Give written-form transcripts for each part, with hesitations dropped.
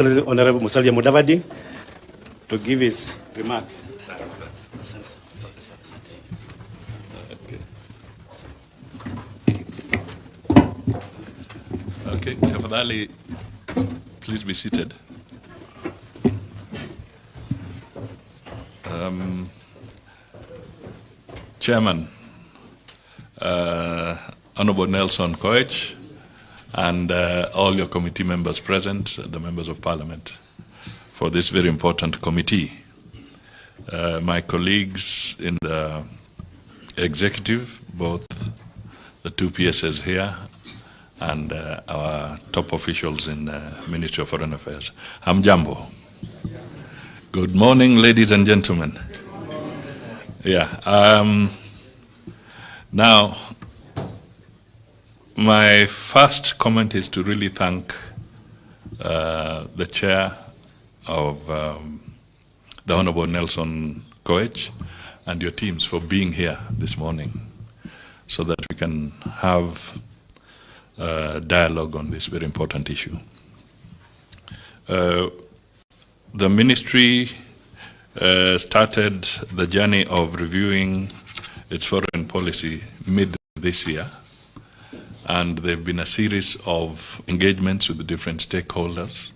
Honorable Mudavadi to give his remarks. Okay, tafadhali, please be seated. Chairman, Honorable Nelson Koech, and all your committee members present, the members of parliament, for this very important committee. My colleagues in the executive, both the two PSs here, and our top officials in the Ministry of Foreign Affairs. Hamjambo. Good morning, ladies and gentlemen. Yeah. Now, my first comment is to really thank the chair of the Honorable Nelson Koech and your teams for being here this morning so that we can have dialogue on this very important issue. The ministry started the journey of reviewing its foreign policy mid this year, and there have been a series of engagements with the different stakeholders.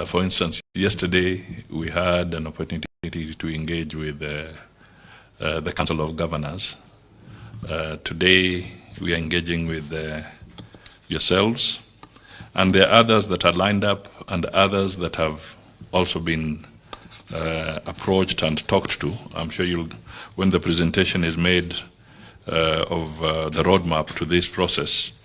For instance, yesterday we had an opportunity to engage with the Council of Governors. Today we are engaging with yourselves, and there are others that are lined up and others that have also been approached and talked to. I'm sure when the presentation is made of the roadmap to this process,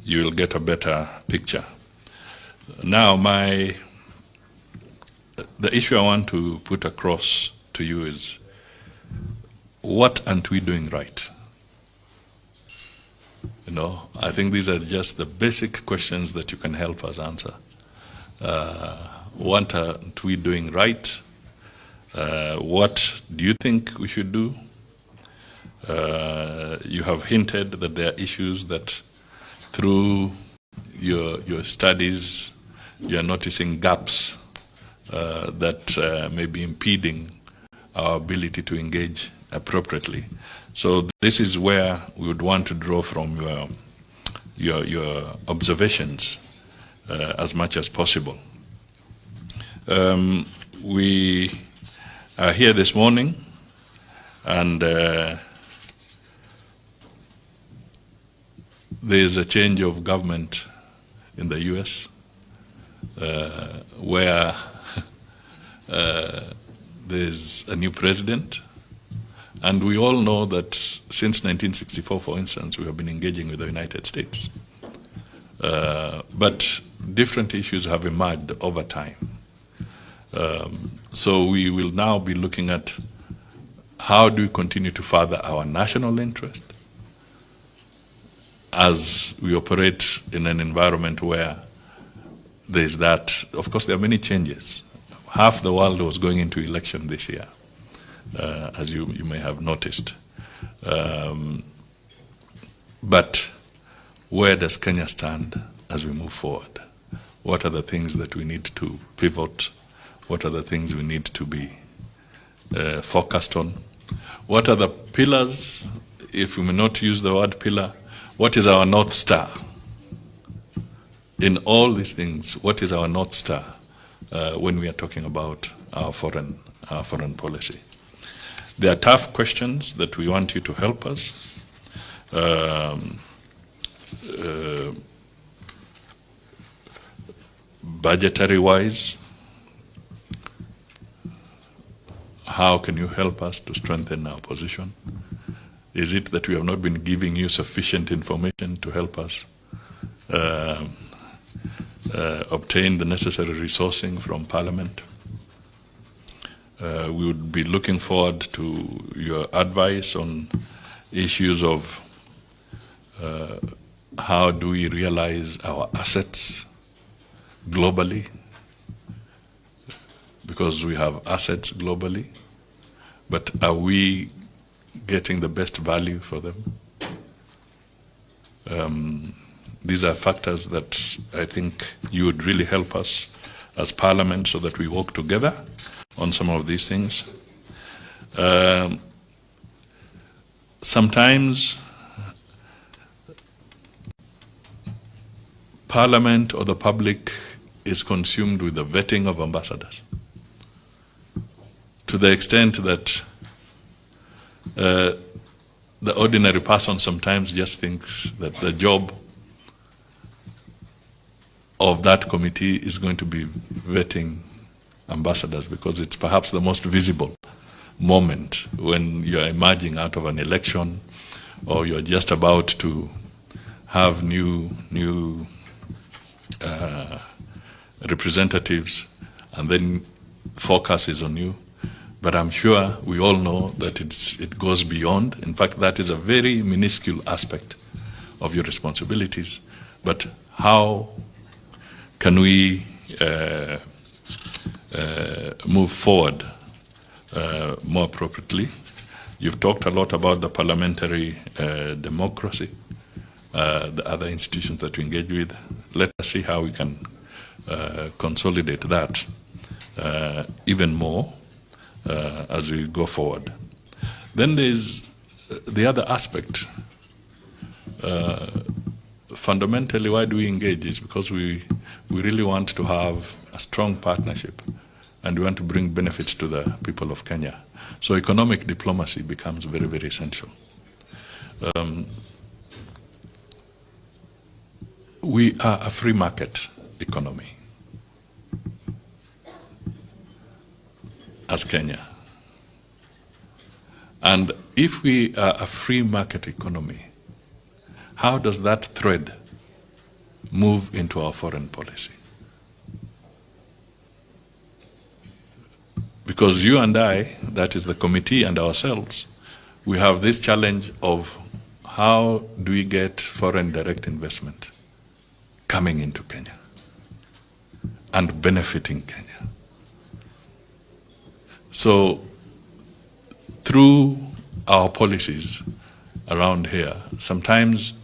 you will get a better picture. Now, the issue I want to put across to you is, what aren't we doing right? You know, I think these are just the basic questions that you can help us answer. What aren't we doing right? What do you think we should do? You have hinted that there are issues that through your studies, you're noticing gaps that may be impeding our ability to engage appropriately. So this is where we would want to draw from your observations as much as possible. We are here this morning, and there is a change of government in the US where there's a new president, and we all know that since 1964, for instance, we have been engaging with the United States. But different issues have emerged over time. So we will now be looking at how do we continue to further our national interest as we operate in an environment where there's that. Of course, there are many changes. Half the world was going into election this year, as you may have noticed. But where does Kenya stand as we move forward? What are the things that we need to pivot? What are the things we need to be focused on? What are the pillars? If we may not use the word pillar, what is our North Star? In all these things, what is our North Star when we are talking about our foreign policy? There are tough questions that we want you to help us. Budgetary-wise, how can you help us to strengthen our position? Is it that we have not been giving you sufficient information to help us obtain the necessary resourcing from Parliament? We would be looking forward to your advice on issues of how do we realize our assets globally, because we have assets globally, but are we getting the best value for them? These are factors that I think you would really help us as Parliament so that we work together on some of these things. Sometimes Parliament or the public is consumed with the vetting of ambassadors, to the extent that the ordinary person sometimes just thinks that the job of that committee is going to be vetting ambassadors, because it's perhaps the most visible moment when you're emerging out of an election, or you're just about to have new representatives, and then focus is on you. But I'm sure we all know that it goes beyond. In fact, that is a very minuscule aspect of your responsibilities. But how can we move forward more appropriately? You've talked a lot about the parliamentary democracy, the other institutions that we engage with. Let us see how we can consolidate that even more as we go forward. Then there's the other aspect. Fundamentally, why do we engage? Is because we really want to have a strong partnership, and we want to bring benefits to the people of Kenya. So economic diplomacy becomes very, very essential. We are a free market economy as Kenya. And if we are a free market economy, how does that thread move into our foreign policy? Because you and I, that is the committee, and ourselves, we have this challenge of how do we get foreign direct investment coming into Kenya and benefiting Kenya. So through our policies around here, sometimes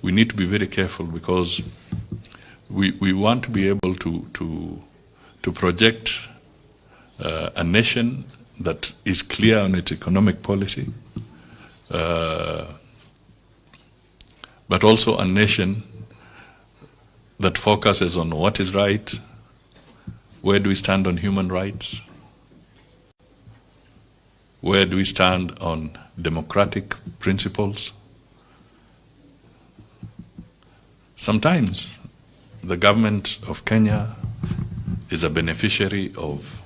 we need to be very careful, because we want to be able to project a nation that is clear on its economic policy, but also a nation that focuses on what is right, where do we stand on human rights, where do we stand on democratic principles. Sometimes the government of Kenya is a beneficiary of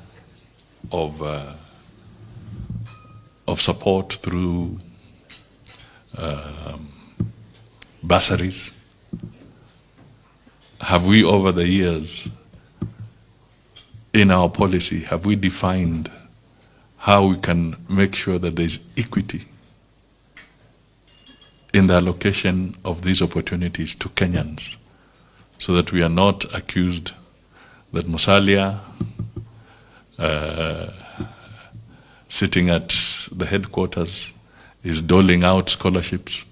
support through bursaries. Have we, over the years, in our policy, have we defined how we can make sure that there's equity in the allocation of these opportunities to Kenyans, so that we are not accused that Musalia, sitting at the headquarters, is doling out scholarships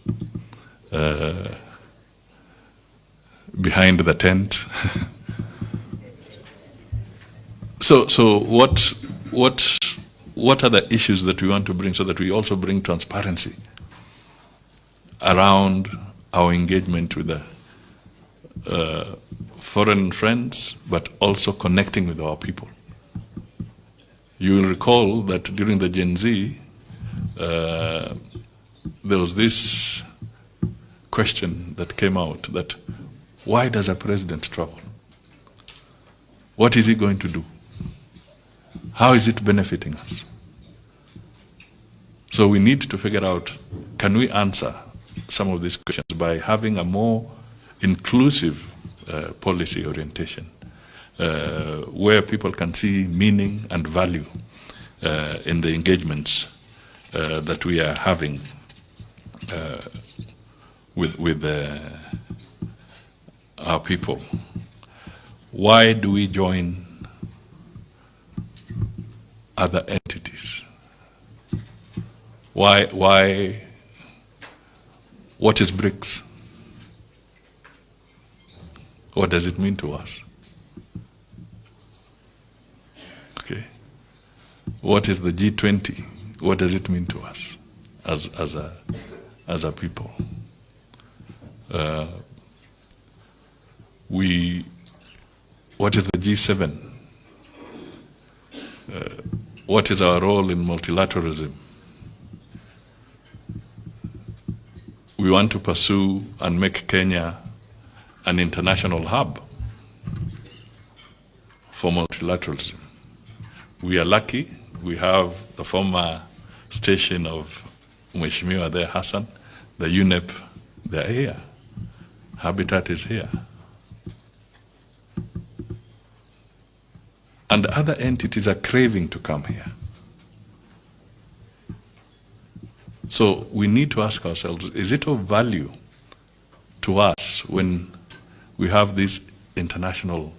behind the tent. So what are the issues that we want to bring, so that we also bring transparency around our engagement with the foreign friends, but also connecting with our people? You will recall that during the Gen Z, there was this question that came out, that why does a president travel? What is he going to do? How is it benefiting us? So we need to figure out, can we answer some of these questions by having a more inclusive policy orientation, where people can see meaning and value in the engagements that we are having with our people. Why do we join other entities? Why, what is BRICS? What does it mean to us? Okay. What is the G20? What does it mean to us as a people? What is the G7? What is our role in multilateralism? We want to pursue and make Kenya an international hub for multilateralism. We are lucky. We have the former station of Mheshimiwa there, Hassan, the UNEP, they're here. Habitat is here. And other entities are craving to come here. So we need to ask ourselves, is it of value to us when we have these international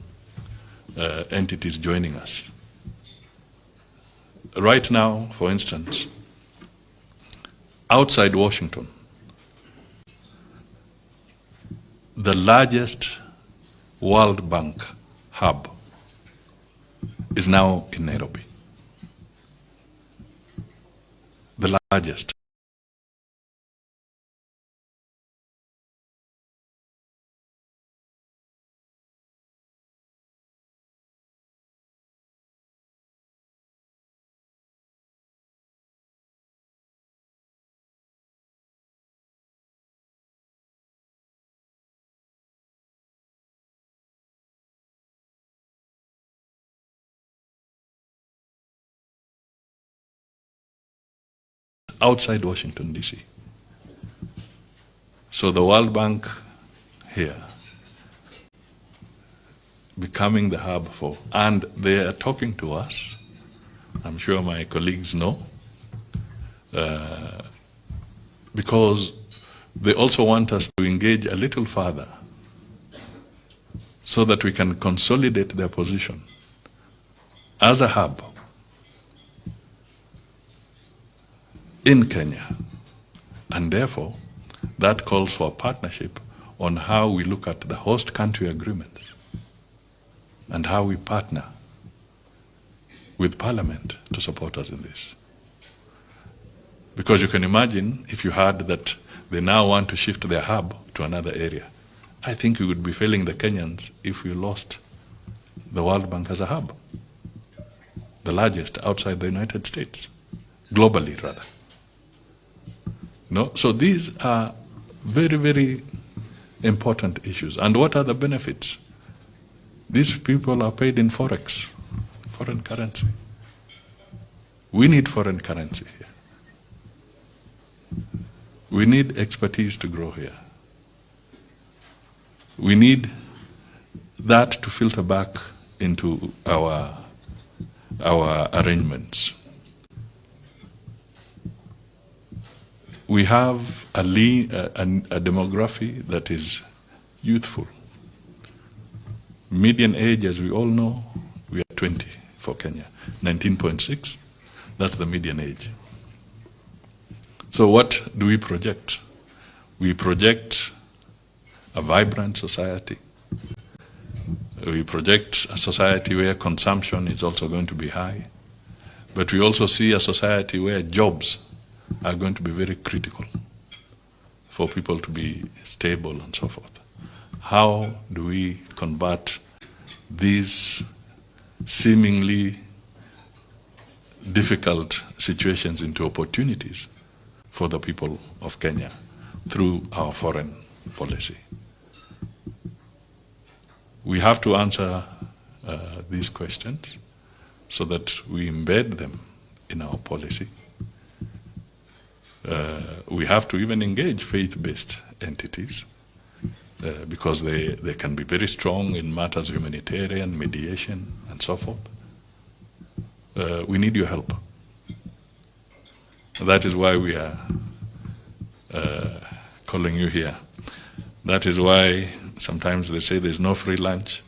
entities joining us? Right now, for instance, outside Washington, the largest World Bank hub is now in Nairobi. The largest. Outside Washington, D.C. So the World Bank here, becoming the hub for, and they are talking to us, I'm sure my colleagues know, because they also want us to engage a little further so that we can consolidate their position as a hub in Kenya. And therefore, that calls for a partnership on how we look at the host country agreements and how we partner with Parliament to support us in this. Because you can imagine if you heard that they now want to shift their hub to another area. I think we would be failing the Kenyans if we lost the World Bank as a hub, the largest outside the United States, globally rather. No? So these are very, very important issues. And what are the benefits? These people are paid in forex, foreign currency. We need foreign currency here. We need expertise to grow here. We need that to filter back into our arrangements. We have a demography that is youthful. Median age, as we all know, we are 20 for Kenya. 19.6, that's the median age. So what do we project? We project a vibrant society. We project a society where consumption is also going to be high. But we also see a society where jobs are going to be very critical for people to be stable and so forth. How do we convert these seemingly difficult situations into opportunities for the people of Kenya through our foreign policy? We have to answer these questions so that we embed them in our policy. We have to even engage faith-based entities because they can be very strong in matters of humanitarian, mediation, and so forth. We need your help. That is why we are calling you here. That is why sometimes they say there's no free lunch.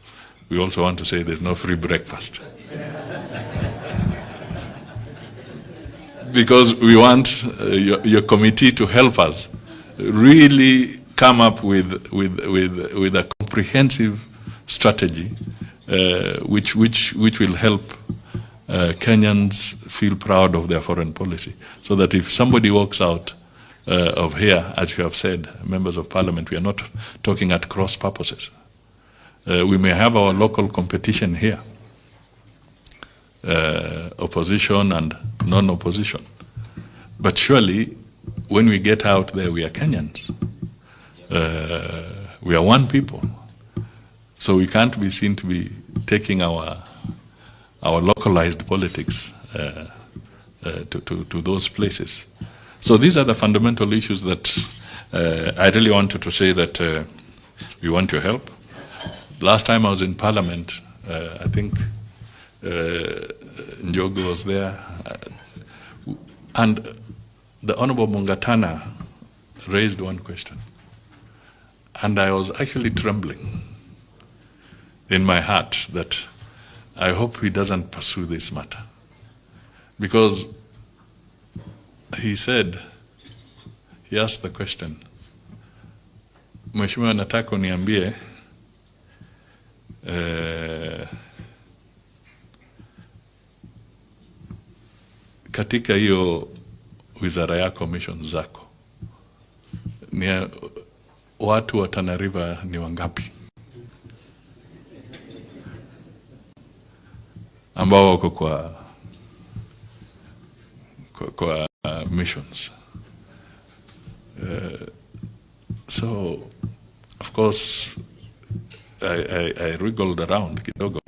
We also want to say there's no free breakfast. Because we want your committee to help us really come up with a comprehensive strategy which will help Kenyans feel proud of their foreign policy. So that if somebody walks out of here, as you have said, members of parliament, we are not talking at cross purposes. We may have our local competition here, opposition and non-opposition. But surely, when we get out there, we are Kenyans. We are one people. So we can't be seen to be taking our localized politics to those places. So these are the fundamental issues that I really wanted to say that we want your help. Last time I was in Parliament, I think Njogu was there, and the Honorable Mungatana raised one question. And I was actually trembling in my heart that I hope he doesn't pursue this matter. Because he said, he asked the question, Mheshimiwa, nataka uniambie katika hiyo wizara yako, mission zako, ni watu wa Tana River ni wangapi ambao wako kwa missions? So, of course, I wriggled around kidogo,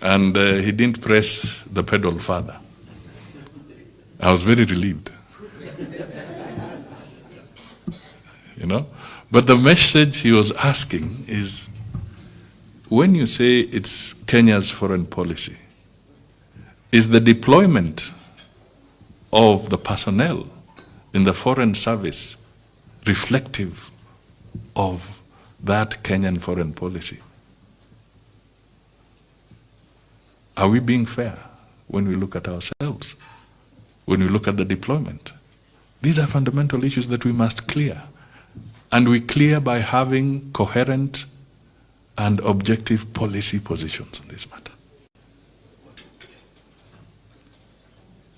and he didn't press the pedal further. I was very relieved. You know? But the message he was asking is, when you say it's Kenya's foreign policy, is the deployment of the personnel in the foreign service reflective of that Kenyan foreign policy? Are we being fair when we look at ourselves, when we look at the deployment? These are fundamental issues that we must clear. And we clear by having coherent and objective policy positions on this matter.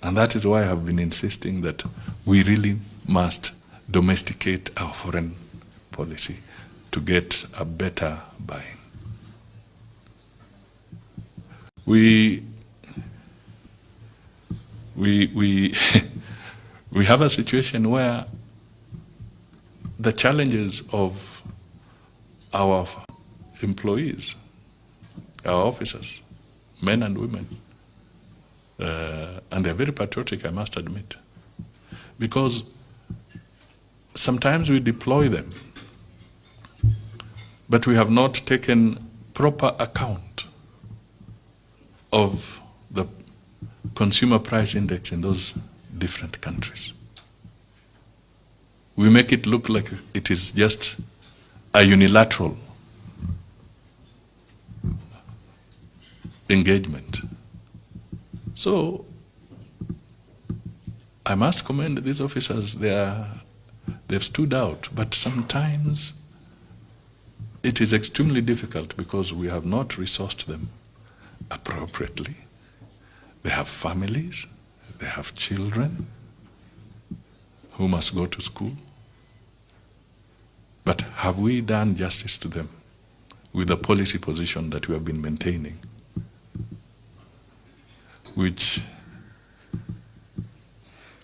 And that is why I have been insisting that we really must domesticate our foreign policy to get a better buy-in. We have a situation where the challenges of our employees, our officers, men and women, and they're very patriotic, I must admit, because sometimes we deploy them, but we have not taken proper account of the consumer price index in those different countries. We make it look like it is just a unilateral engagement. So I must commend these officers. They've stood out, but sometimes it is extremely difficult because we have not resourced them appropriately. They have families, they have children who must go to school. But have we done justice to them with the policy position that we have been maintaining, which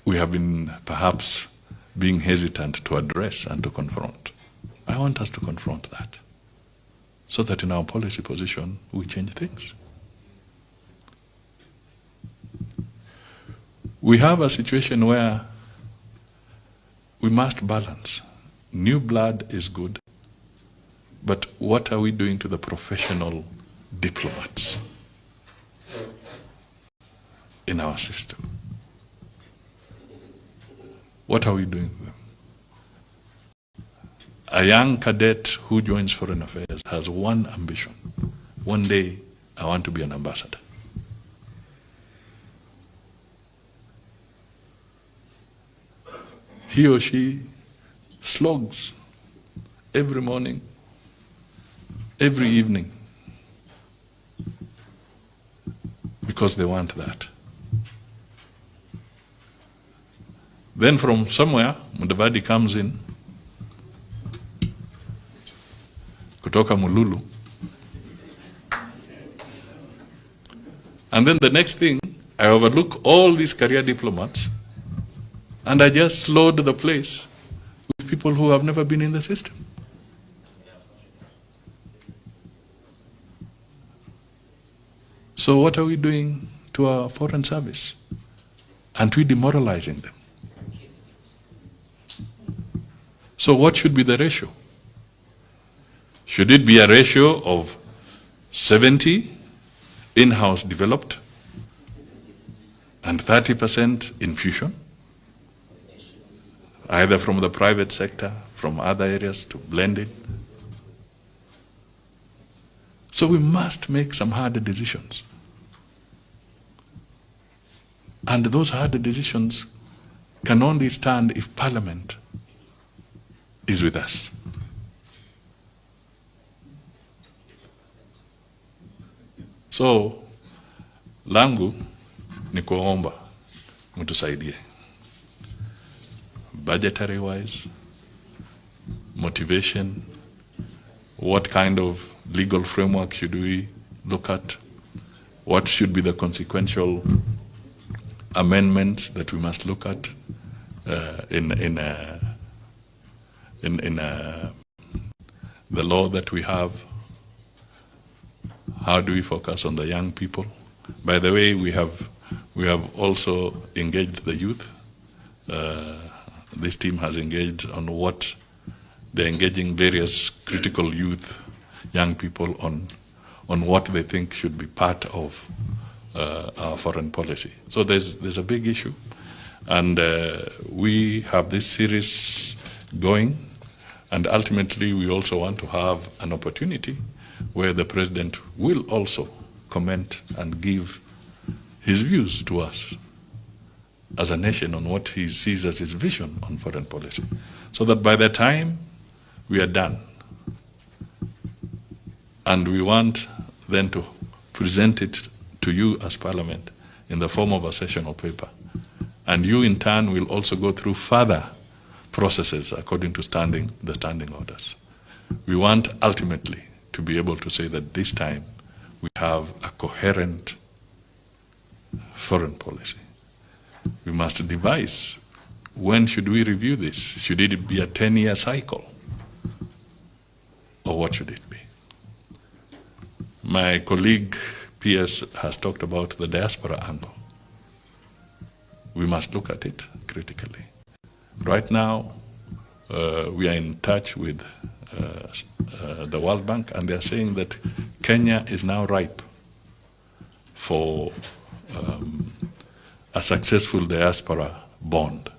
we have been perhaps being hesitant to address and to confront? I want us to confront that, so that in our policy position we change things. We have a situation where we must balance. New blood is good, but what are we doing to the professional diplomats in our system? What are we doing to them? A young cadet who joins Foreign Affairs has one ambition. One day, I want to be an ambassador. He or she slogs every morning, every evening, because they want that. Then from somewhere, Mudavadi comes in, kutoka Mululu. And then the next thing, I overlook all these career diplomats and I just load the place with people who have never been in the system. So what are we doing to our foreign service? Aren't we demoralizing them? So what should be the ratio? Should it be a ratio of 70 in-house developed and 30% infusion, either from the private sector, from other areas to blend it? So we must make some harder decisions. And those harder decisions can only stand if Parliament is with us. So, langu ni kuomba mtusaidie. Budgetary wise, motivation, what kind of legal framework should we look at? What should be the consequential amendments that we must look at in the law that we have? How do we focus on the young people? By the way, we have also engaged the youth. This team has engaged on what they're engaging various critical youth, young people on what they think should be part of our foreign policy. So there's a big issue, and we have this series going, and ultimately we also want to have an opportunity where the President will also comment and give his views to us as a nation on what he sees as his vision on foreign policy, so that by the time we are done, and we want then to present it to you as Parliament in the form of a sessional paper, and you in turn will also go through further processes according to the standing orders. We want ultimately to be able to say that this time we have a coherent foreign policy. We must devise, when should we review this? Should it be a 10-year cycle? Or what should it be? My colleague P.S. has talked about the diaspora angle. We must look at it critically. Right now, we are in touch with the World Bank, and they're saying that Kenya is now ripe for a successful diaspora bond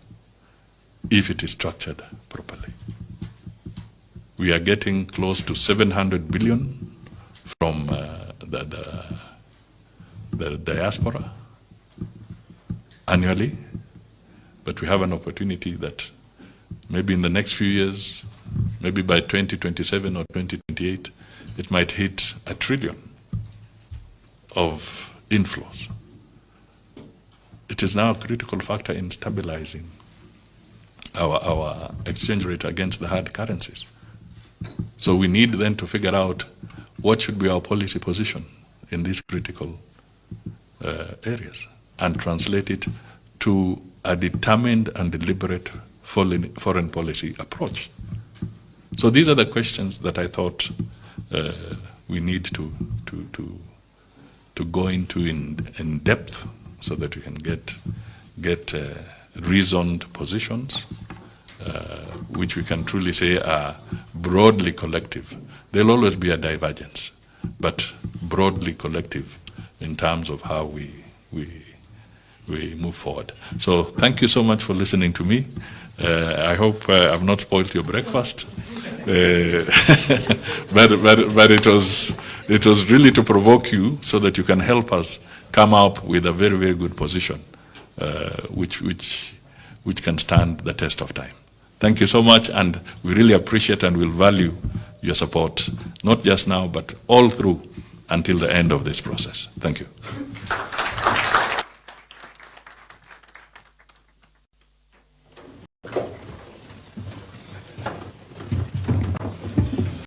if it is structured properly. We are getting close to 700 billion from the diaspora annually, but we have an opportunity that maybe in the next few years, maybe by 2027 or 2028, it might hit $1 trillion of inflows. It is now a critical factor in stabilizing our exchange rate against the hard currencies. So we need then to figure out what should be our policy position in these critical areas and translate it to a determined and deliberate foreign policy approach. So these are the questions that I thought we need to go into in depth, so that we can get reasoned positions, which we can truly say are broadly collective. There'll always be a divergence, but broadly collective in terms of how we move forward. So thank you so much for listening to me. I hope I've not spoiled your breakfast. But it was really to provoke you so that you can help us come up with a very, very good position, which can stand the test of time. Thank you so much, and we really appreciate and will value your support, not just now, but all through until the end of this process. Thank you.